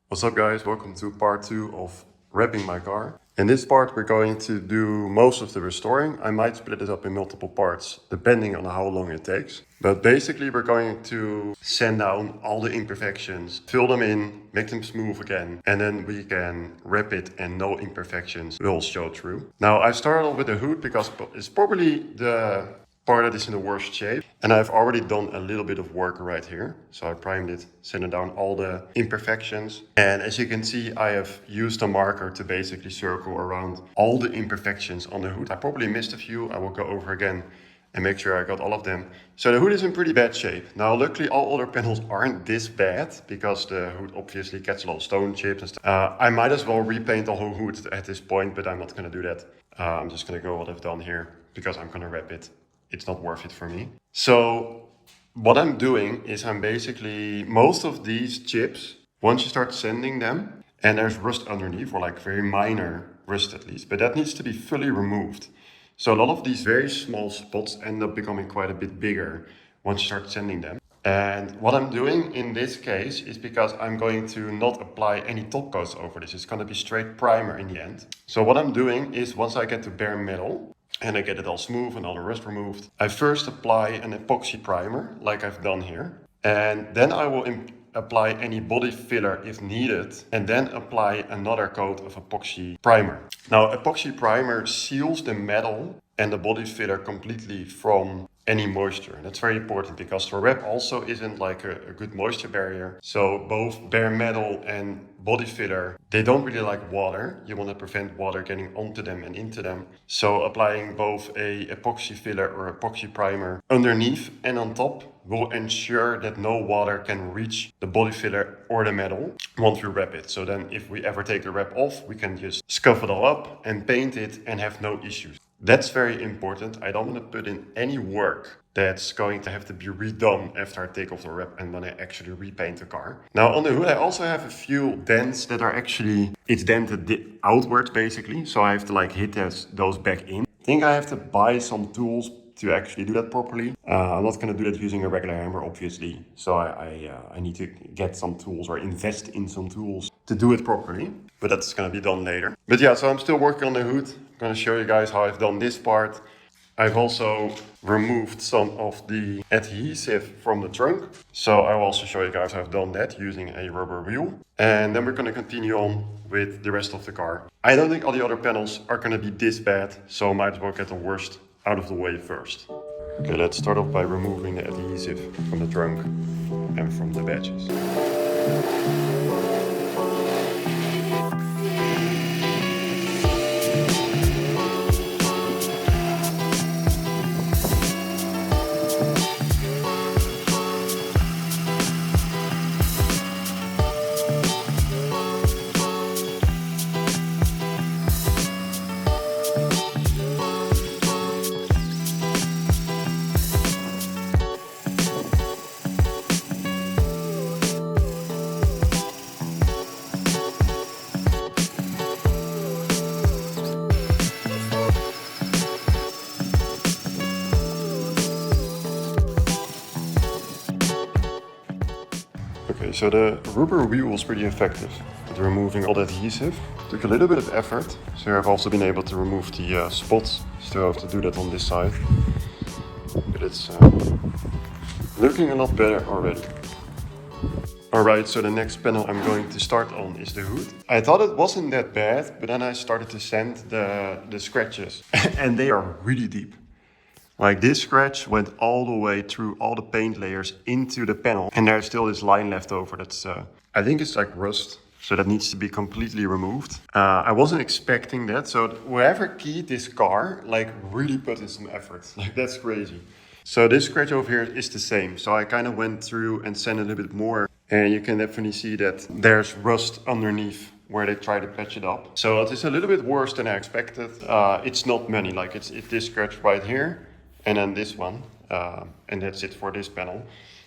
What's up guys, welcome to part 2 of wrapping my car. In this part we're going to do most of the restoring. I might split it up in multiple parts depending on how long it takes. But basically we're going to sand down all the imperfections, fill them in, make them smooth again, and then we can wrap it and no imperfections will show through. Now I started off with the hood because it's probably the part that is in the worst shape, and I've already done a little bit of work right here. So I primed it, sanded down all the imperfections, and as you can see I have used a marker to basically circle around all the imperfections on the hood. I probably missed a few. I will go over again and make sure I got all of them. So the hood is in pretty bad shape. Now luckily all other panels aren't this bad because the hood obviously gets a lot of stone chips and stuff. I might as well repaint the whole hood at this point, but I'm not going to do that. I'm just going to go what I've done here because I'm going to wrap it. It's not worth it for me. So what I'm doing is I'm basically, most of these chips, once you start sanding them, and there's rust underneath, or like very minor rust at least, but that needs to be fully removed. So a lot of these very small spots end up becoming quite a bit bigger once you start sanding them. And what I'm doing in this case is because I'm going to not apply any top coats over this. It's going to be straight primer in the end. So what I'm doing is once I get to bare metal, and I get it all smooth and all the rust removed, I first apply an epoxy primer, like I've done here. And then I will apply any body filler if needed, and then apply another coat of epoxy primer. Now, epoxy primer seals the metal and the body filler completely from any moisture. And that's very important because the wrap also isn't like a good moisture barrier. So both bare metal and body filler, they don't really like water. You want to prevent water getting onto them and into them. So applying both a epoxy filler or epoxy primer underneath and on top will ensure that no water can reach the body filler or the metal once we wrap it. So then if we ever take the wrap off, we can just scuff it all up and paint it and have no issues. That's very important. I don't want to put in any work that's going to have to be redone after I take off the wrap and when I actually repaint the car. Now on the hood I also have a few dents that are actually, it's dented outwards basically. So I have to like hit those back in. I think I have to buy some tools to actually do that properly. I'm not going to do that using a regular hammer obviously. So I need to get some tools or invest in some tools to do it properly. But that's going to be done later. But yeah, so I'm still working on the hood. I'm going to show you guys how I've done this part. I've also removed some of the adhesive from the trunk. So I will also show you guys how I've done that using a rubber wheel. And then we're going to continue on with the rest of the car. I don't think all the other panels are going to be this bad, so I might as well get the worst out of the way first. Okay, let's start off by removing the adhesive from the trunk and from the badges. Okay, so the rubber wheel was pretty effective at removing all the adhesive. Took a little bit of effort, so I've also been able to remove the spots. Still have to do that on this side, but it's looking a lot better already. Alright, so the next panel I'm going to start on is the hood. I thought it wasn't that bad, but then I started to sand the scratches, and they are really deep. Like this scratch went all the way through all the paint layers into the panel. And there's still this line left over that's, I think it's like rust. So that needs to be completely removed. I wasn't expecting that. So whoever keyed this car, like really put in some effort. Like that's crazy. So this scratch over here is the same. So I kind of went through and sanded a little bit more. And you can definitely see that there's rust underneath where they try to patch it up. So it is a little bit worse than I expected. It's not many, like it's this scratch right here. And then this one, and that's it for this panel.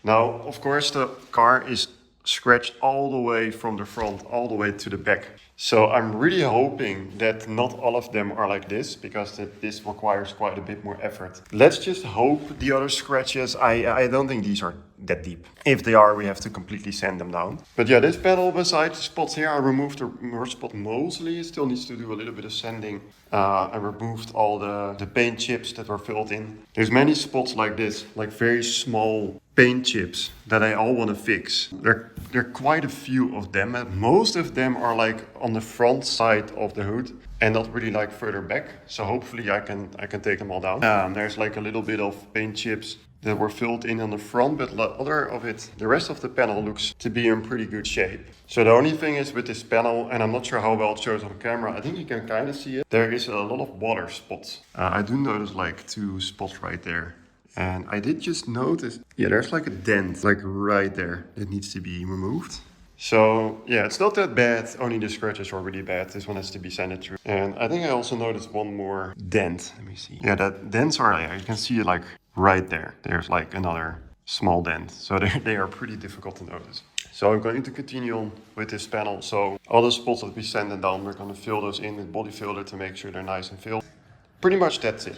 Now, of course, the car is scratched all the way from the front, all the way to the back. So I'm really hoping that not all of them are like this, because this requires quite a bit more effort. Let's just hope the other scratches, I don't think these are that deep. If they are, we have to completely sand them down. But yeah, this panel beside the spots here, I removed the merge spot mostly. It still needs to do a little bit of sanding. I removed all the paint chips that were filled in. There's many spots like this, like very small paint chips that I all want to fix. There are quite a few of them, and most of them are like on the front side of the hood and not really like further back. So hopefully I can take them all down. There's like a little bit of paint chips that were filled in on the front, but the rest of the panel looks to be in pretty good shape. So the only thing is with this panel, and I'm not sure how well it shows on camera, I think you can kind of see it, there is a lot of water spots. I do notice like 2 spots right there. And I did just notice, yeah, there's like a dent, like right there, that needs to be removed. So yeah, it's not that bad, only the scratches are really bad. This one has to be sanded through. And I think I also noticed one more dent. Let me see. Yeah, that dents are there. You can see it like right there. There's like another small dent. So they are pretty difficult to notice. So I'm going to continue on with this panel. So all the spots that we sanded down, we're going to fill those in with body filler to make sure they're nice and filled. Pretty much that's it.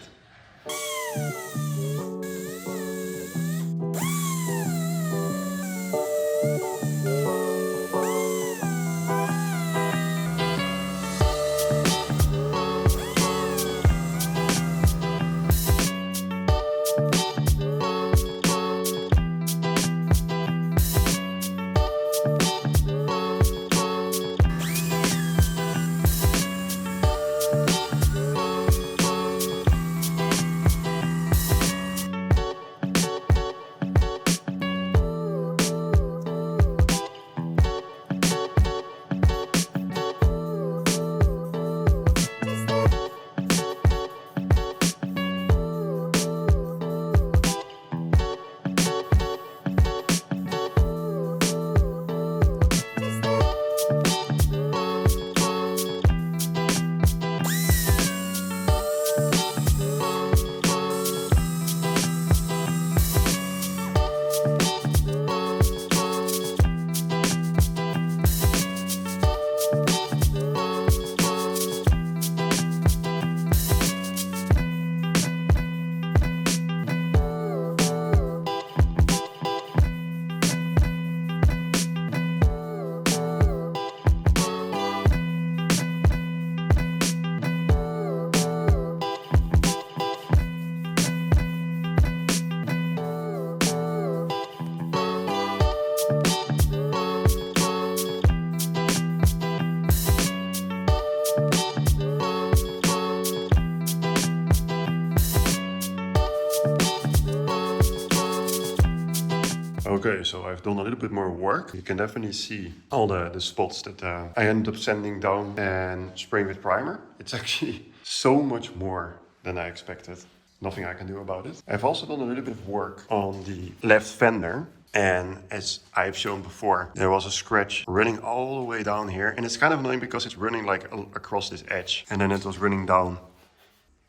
Okay, so I've done a little bit more work. You can definitely see all the spots that I ended up sanding down and spraying with primer. It's actually so much more than I expected. Nothing I can do about it. I've also done a little bit of work on the left fender. And as I've shown before, there was a scratch running all the way down here. And it's kind of annoying because it's running like across this edge. And then it was running down.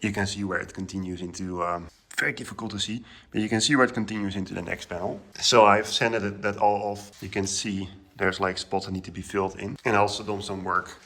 You can see where it continues into, very difficult to see, but you can see where it continues into the next panel. So I've sanded that all off. You can see there's like spots that need to be filled in. And I also done some work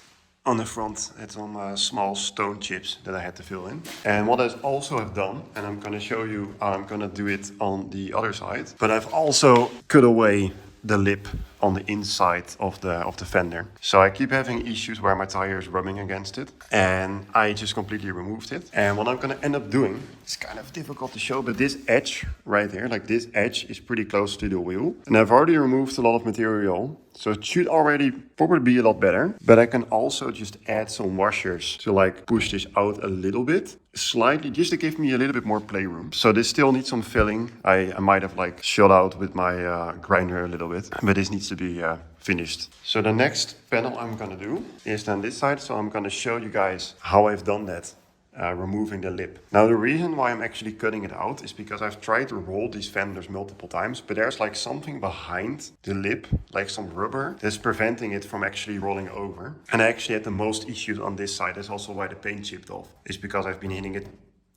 on the front at some small stone chips that I had to fill in. And what I also have done, and I'm gonna show you how I'm gonna do it on the other side, but I've also cut away the lip on the inside of the fender. So I keep having issues where my tire is rubbing against it, and I just completely removed it. And what I'm gonna end up doing, it's kind of difficult to show, but this edge right here, like this edge is pretty close to the wheel. And I've already removed a lot of material, so it should already probably be a lot better. But I can also just add some washers to like push this out a little bit, slightly, just to give me a little bit more playroom. So this still needs some filling. I might have like shot out with my grinder a little bit, but this needs to be finished. So the next panel I'm gonna do is then this side. So I'm gonna show you guys how I've done that, removing the lip. Now the reason why I'm actually cutting it out is because I've tried to roll these fenders multiple times, but there's like something behind the lip, like some rubber, that's preventing it from actually rolling over. And I actually had the most issues on this side. That's also why the paint chipped off. It's because I've been hitting it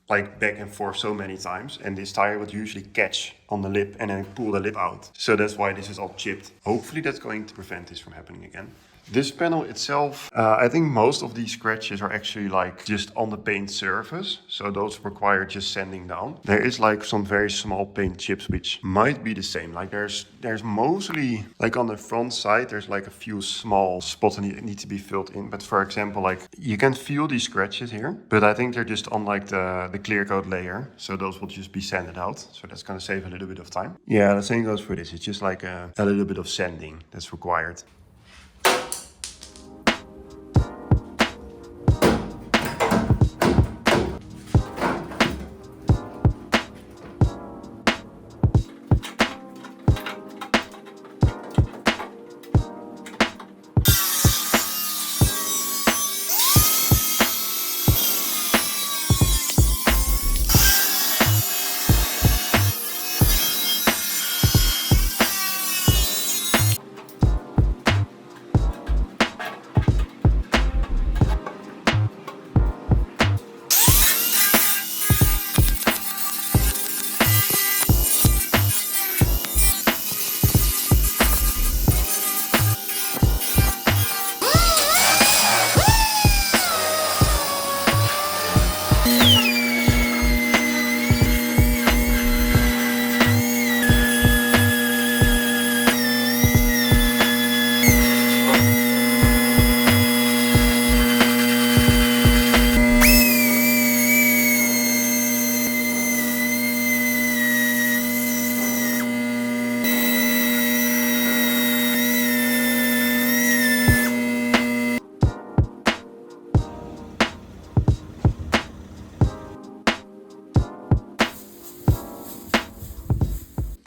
like back and forth so many times, and this tire would usually catch on the lip and then pull the lip out. So that's why this is all chipped. Hopefully that's going to prevent this from happening again. This panel itself, I think most of these scratches are actually like just on the paint surface. So those require just sanding down. There is like some very small paint chips, which might be the same. Like there's mostly like on the front side, there's like a few small spots that need to be filled in. But for example, like you can feel these scratches here, but I think they're just on like the clear coat layer. So those will just be sanded out. So that's gonna save a little bit of time. Yeah, the same goes for this. It's just like a little bit of sanding that's required.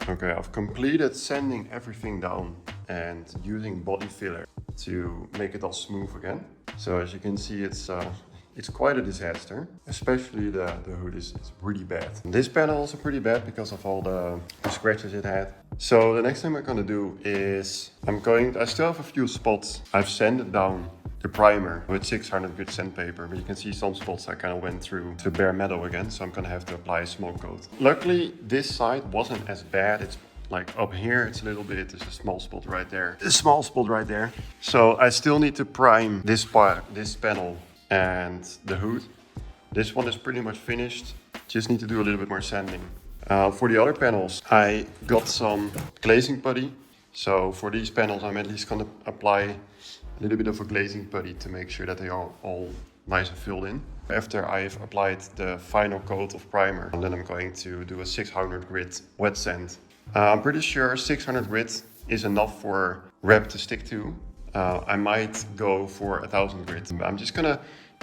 Okay, I've completed sanding everything down and using body filler to make it all smooth again. So as you can see, it's quite a disaster, especially the hood is really bad. And this panel also pretty bad because of all the scratches it had. So the next thing I'm gonna do is I still have a few spots. I've sanded down the primer with 600 grit sandpaper, but you can see some spots I kind of went through to bare metal again, so I'm gonna have to apply a small coat. Luckily, this side wasn't as bad. It's like up here, it's a little bit, there's a small spot right there. A small spot right there. So I still need to prime this part, this panel and the hood. This one is pretty much finished. Just need to do a little bit more sanding. For the other panels, I got some glazing putty. So for these panels, I'm at least gonna apply a little bit of a glazing putty to make sure that they are all nice and filled in. After I've applied the final coat of primer, and then I'm going to do a 600 grit wet sand. I'm pretty sure 600 grit is enough for wrap to stick to. I might go for 1000 grit. I'm just gonna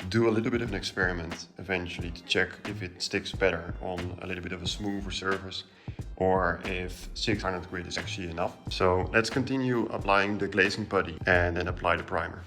do a little bit of an experiment eventually to check if it sticks better on a little bit of a smoother surface or if 600 grit is actually enough. So let's continue applying the glazing putty and then apply the primer.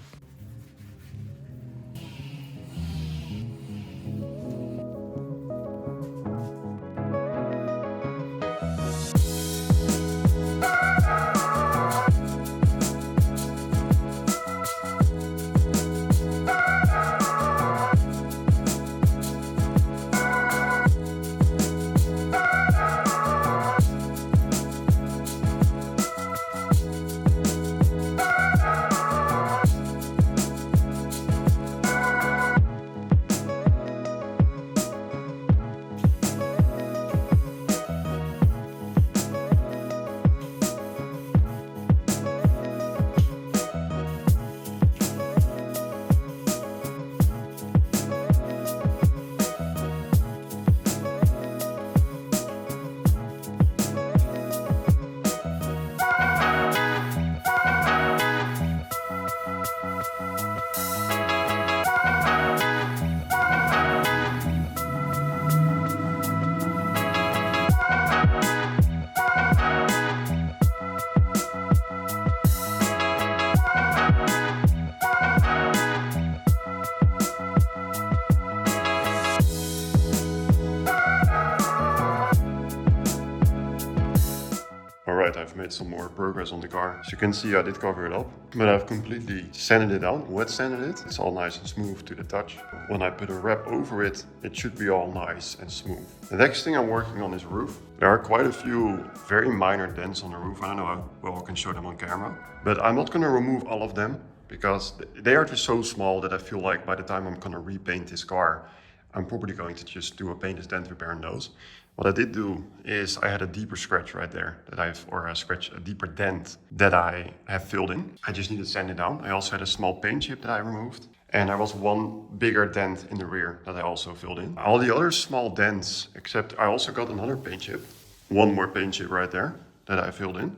Alright, I've made some more progress on the car. As you can see, I did cover it up, but I've completely sanded it down, wet sanded it. It's all nice and smooth to the touch. When I put a wrap over it, it should be all nice and smooth. The next thing I'm working on is roof. There are quite a few very minor dents on the roof. I don't know how well I can show them on camera, but I'm not going to remove all of them because they are just so small that I feel like by the time I'm gonna repaint this car, I'm probably going to just do a paintless dent repair on those. What I did do is I had a deeper scratch right there a deeper dent that I have filled in. I just needed to sand it down. I also had a small paint chip that I removed. And there was one bigger dent in the rear that I also filled in. All the other small dents, except I also got another paint chip. One more paint chip right there that I filled in.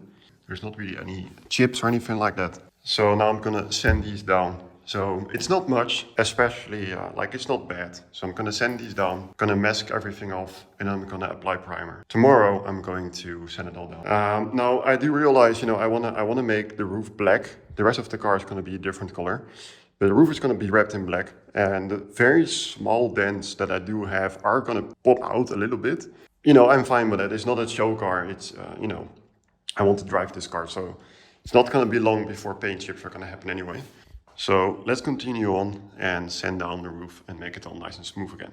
There's not really any chips or anything like that. So now I'm gonna sand these down. So it's not much, especially like it's not bad. So I'm gonna sand these down, gonna mask everything off, and then I'm gonna apply primer. Tomorrow I'm going to sand it all down. Now I do realize, you know, I wanna make the roof black. The rest of the car is gonna be a different color. But the roof is gonna be wrapped in black. And the very small dents that I do have are gonna pop out a little bit. You know, I'm fine with it. It's not a show car. It's, you know, I want to drive this car. So it's not gonna be long before paint chips are gonna happen anyway. So let's continue on and sand down the roof and make it all nice and smooth again.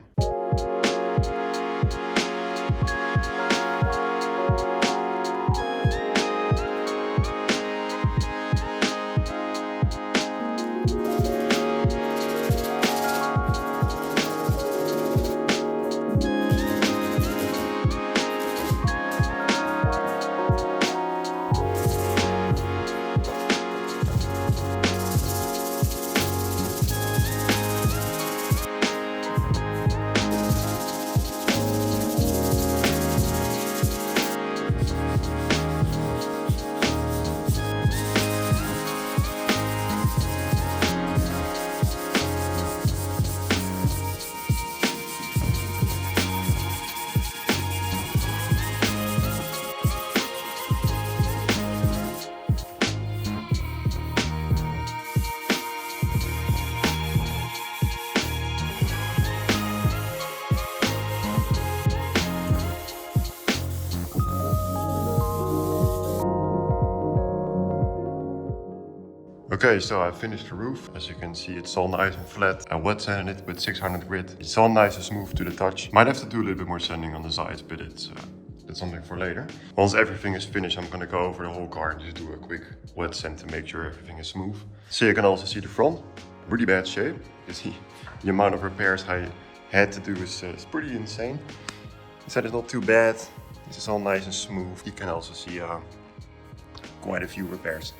Okay, so I finished the roof. As you can see, it's all nice and flat. I wet sanded it with 600 grit. It's all nice and smooth to the touch. Might have to do a little bit more sanding on the sides, but it's something for later. Once everything is finished, I'm gonna go over the whole car and just do a quick wet sand to make sure everything is smooth. So you can also see the front, really bad shape. You see the amount of repairs I had to do is pretty insane. Inside is not too bad. This is all nice and smooth. You can also see quite a few repairs.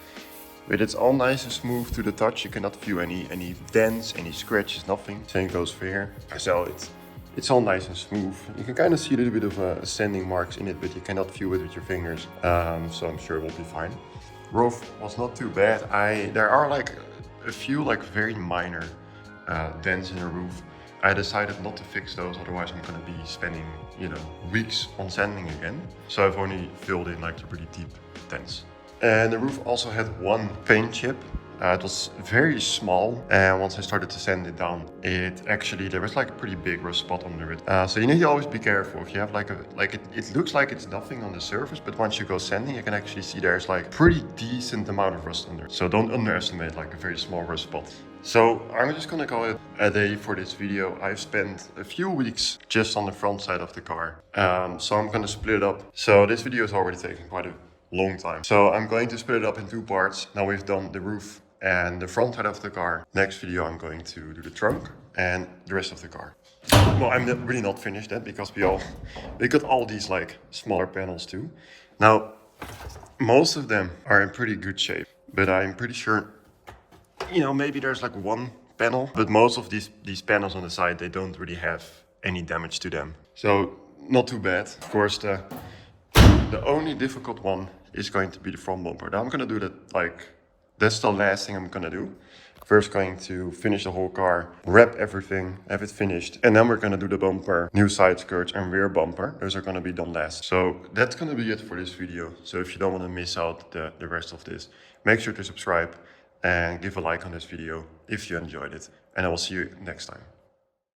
But it's all nice and smooth to the touch. You cannot feel any dents, any scratches, nothing. Same goes for here. So it's all nice and smooth. You can kind of see a little bit of sanding marks in it, but you cannot feel it with your fingers. So I'm sure it will be fine. Roof was not too bad. There are like a few like very minor dents in the roof. I decided not to fix those, otherwise I'm gonna be spending, you know, weeks on sanding again. So I've only filled in like the really deep dents. And the roof also had one paint chip. It was very small, and once I started to sand it down, there was like a pretty big rust spot under it. So you need to always be careful. If you have it looks like it's nothing on the surface, but once you go sanding, you can actually see there's like pretty decent amount of rust under it. So don't underestimate like a very small rust spot. So I'm just gonna call it a day for this video. I've spent a few weeks just on the front side of the car. So I'm gonna split it up. So this video is already taking quite a long time. So I'm going to split it up in two parts. Now we've done the roof and the front side of the car. Next video I'm going to do the trunk and the rest of the car. Well, I'm really not finished yet because we got all these like smaller panels too. Now, most of them are in pretty good shape, but I'm pretty sure, you know, maybe there's like one panel, but most of these panels on the side, they don't really have any damage to them. So not too bad. Of course, the only difficult one is going to be the front bumper. Now I'm gonna do that, like, that's the last thing I'm gonna do. First going to finish the whole car, wrap everything, have it finished, and then we're gonna do the bumper, new side skirts and rear bumper. Those are gonna be done last. So that's gonna be it for this video. So if you don't wanna miss out the rest of this, make sure to subscribe and give a like on this video if you enjoyed it. And I will see you next time.